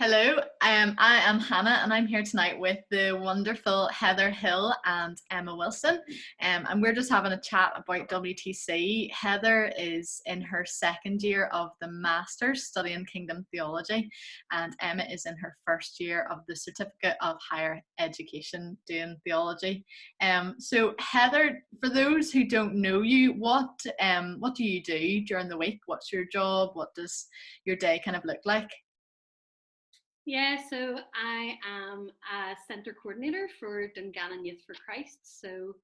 Hello, I am Hannah and I'm here tonight with the wonderful Heather Hill and Emma Wilson, and we're just having a chat about WTC. Heather is in her second year of the Masters studying Kingdom Theology, and Emma is in her first year of the Certificate of Higher Education doing theology. So Heather, for those who don't know you, what do you do during the week? What's your job? What does your day kind of look like? Yeah, so I am a centre coordinator for Dungannon Youth for Christ. So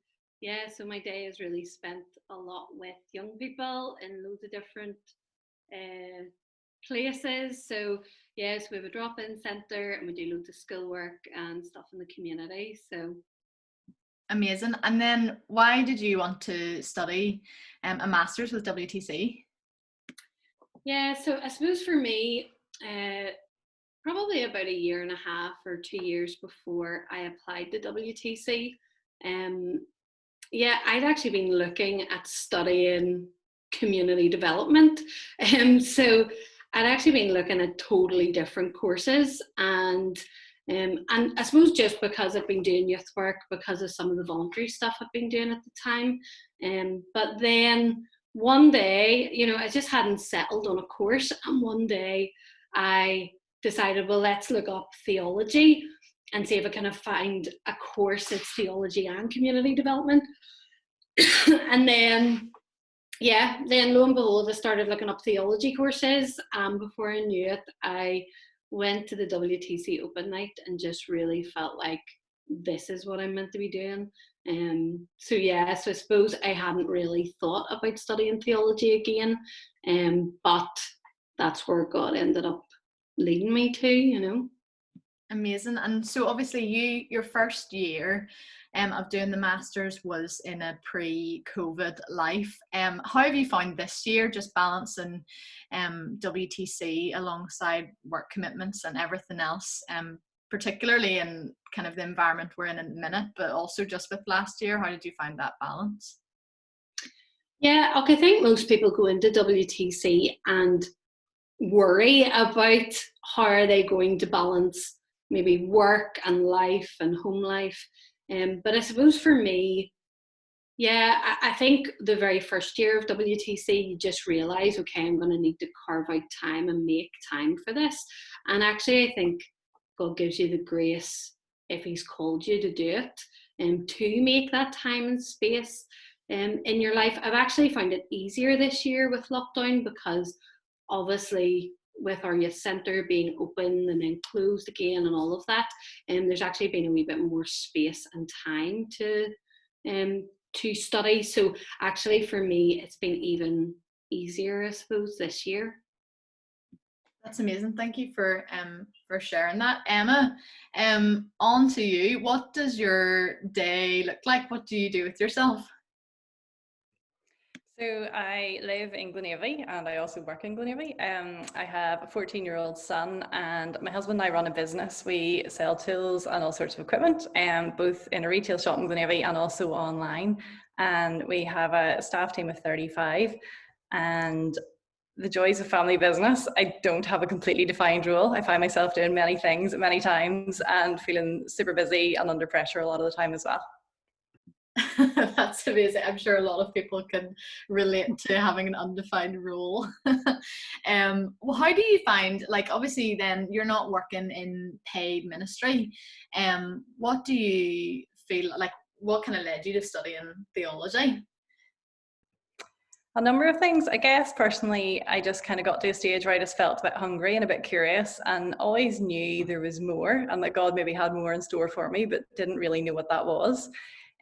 my day is really spent a lot with young people in loads of different uh, places. So we have a drop-in centre and we do loads of schoolwork and stuff in the community. So Amazing. And then why did you want to study a master's with WTC? yeah, so I suppose for me, probably about a year and a half or 2 years before I applied to WTC. I'd actually been looking at studying community development. So I'd actually been looking at totally different courses, and I suppose just because I've been doing youth work, because of some of the voluntary stuff I've been doing at the time. But then one day, I just hadn't settled on a course, and one day I decided, well, let's look up theology and see if I can find a course that's theology and community development. And then lo and behold, I started looking up theology courses. Before I knew it, I went to the WTC open night and just really felt like this is what I'm meant to be doing. So I suppose I hadn't really thought about studying theology again, but that's where God ended up leading me to. Amazing. And so obviously your first year of doing the masters was in a pre-COVID life. How have you found this year just balancing WTC alongside work commitments and everything else, particularly in kind of the environment we're in a minute, but also just with last year? How did you find that balance? Yeah, okay, I think most people go into WTC and worry about how are they going to balance maybe work and life and home life. But I suppose for me, I think the very first year of WTC, you just realize, okay, I'm going to need to carve out time and make time for this. And actually, I think God gives you the grace, if He's called you to do it, to make that time and space in your life. I've actually found it easier this year with lockdown because obviously with our youth centre being open and then closed again and all of that, there's actually been a wee bit more space and time to study. So actually for me, it's been even easier, I suppose, this year. That's amazing. Thank you for sharing that. Emma, on to you. What does your day look like? What do you do with yourself? So I live in Glenavy and I also work in Glenavy. I have a 14-year-old son and my husband and I run a business. We sell tools and all sorts of equipment, both in a retail shop in Glenavy and also online. And we have a staff team of 35. And the joys of family business, I don't have a completely defined role. I find myself doing many things at many times and feeling super busy and under pressure a lot of the time as well. That's amazing. I'm sure a lot of people can relate to having an undefined role. Well, how do you find, like, obviously then you're not working in paid ministry. What do you feel like, what kind of led you to studying theology? A number of things. I guess personally, I just kind of got to a stage where I just felt a bit hungry and a bit curious and always knew there was more and that God maybe had more in store for me, but didn't really know what that was.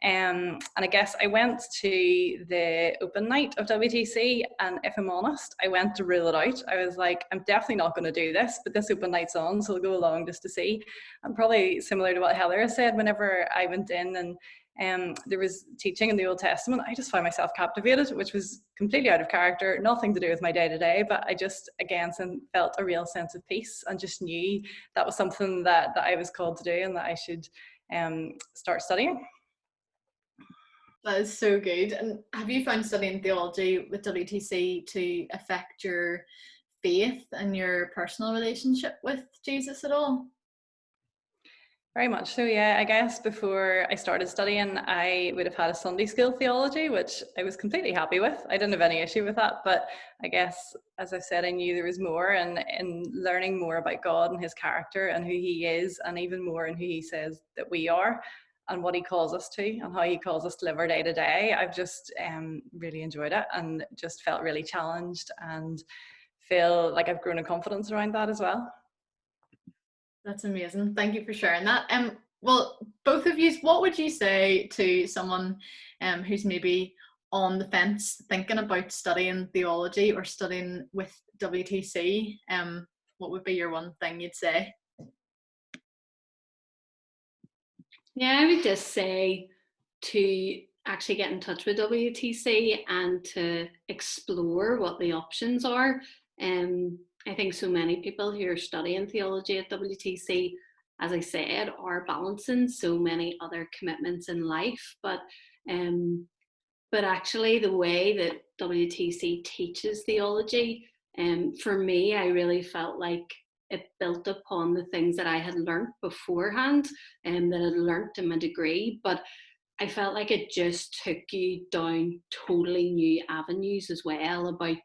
And I guess I went to the open night of WTC, and if I'm honest, I went to rule it out. I was like, I'm definitely not going to do this, but this open night's on, so I'll go along just to see. And probably similar to what Heather said, whenever I went in and there was teaching in the Old Testament, I just found myself captivated, which was completely out of character, nothing to do with my day-to-day, but I just, again, felt a real sense of peace and just knew that was something that I was called to do and that I should start studying. That is so good. And have you found studying theology with WTC to affect your faith and your personal relationship with Jesus at all? Very much so, yeah. I guess before I started studying, I would have had a Sunday school theology, which I was completely happy with. I didn't have any issue with that. But I guess, as I said, I knew there was more, and in learning more about God and his character and who he is, and even more in who he says that we are and what he calls us to and how he calls us to live our day to day, I've just really enjoyed it and just felt really challenged and feel like I've grown in confidence around that as well. That's amazing. Thank you for sharing that. Well, both of you, what would you say to someone who's maybe on the fence thinking about studying theology or studying with WTC? What would be your one thing you'd say? Yeah, I would just say to actually get in touch with WTC and to explore what the options are. I think so many people who are studying theology at WTC, as I said, are balancing so many other commitments in life. But actually the way that WTC teaches theology, for me, I really felt like it built upon the things that I had learnt beforehand and that I'd learnt in my degree. But I felt like it just took you down totally new avenues as well about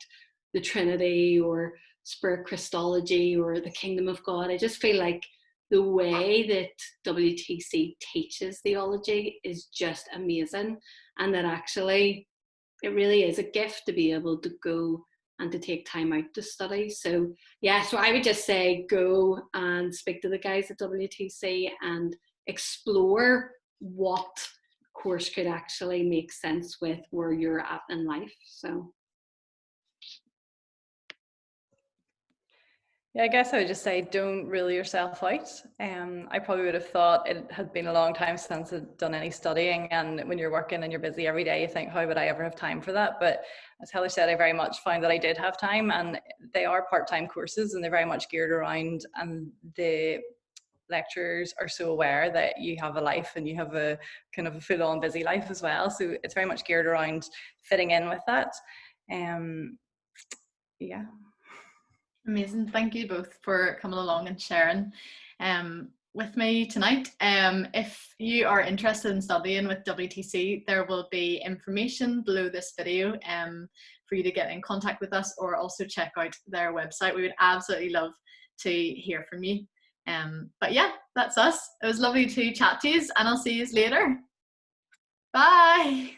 the Trinity or spirit Christology or the kingdom of God. I just feel like the way that WTC teaches theology is just amazing, and that actually it really is a gift to be able to go and to take time out to study. So yeah, so I would just say go and speak to the guys at WTC and explore what course could actually make sense with where you're at in life. So yeah, I guess I would just say don't rule yourself out. I probably would have thought it had been a long time since I'd done any studying, and when you're working and you're busy every day, you think, how would I ever have time for that? But as Heather said, I very much found that I did have time, and they are part-time courses and they're very much geared around, and the lecturers are so aware that you have a life and you have a kind of a full-on busy life as well. So it's very much geared around fitting in with that. Yeah. Amazing. Thank you both for coming along and sharing with me tonight. If you are interested in studying with WTC, there will be information below this video for you to get in contact with us, or also check out their website. We would absolutely love to hear from you. But yeah, that's us. It was lovely to chat to you, and I'll see you later. Bye.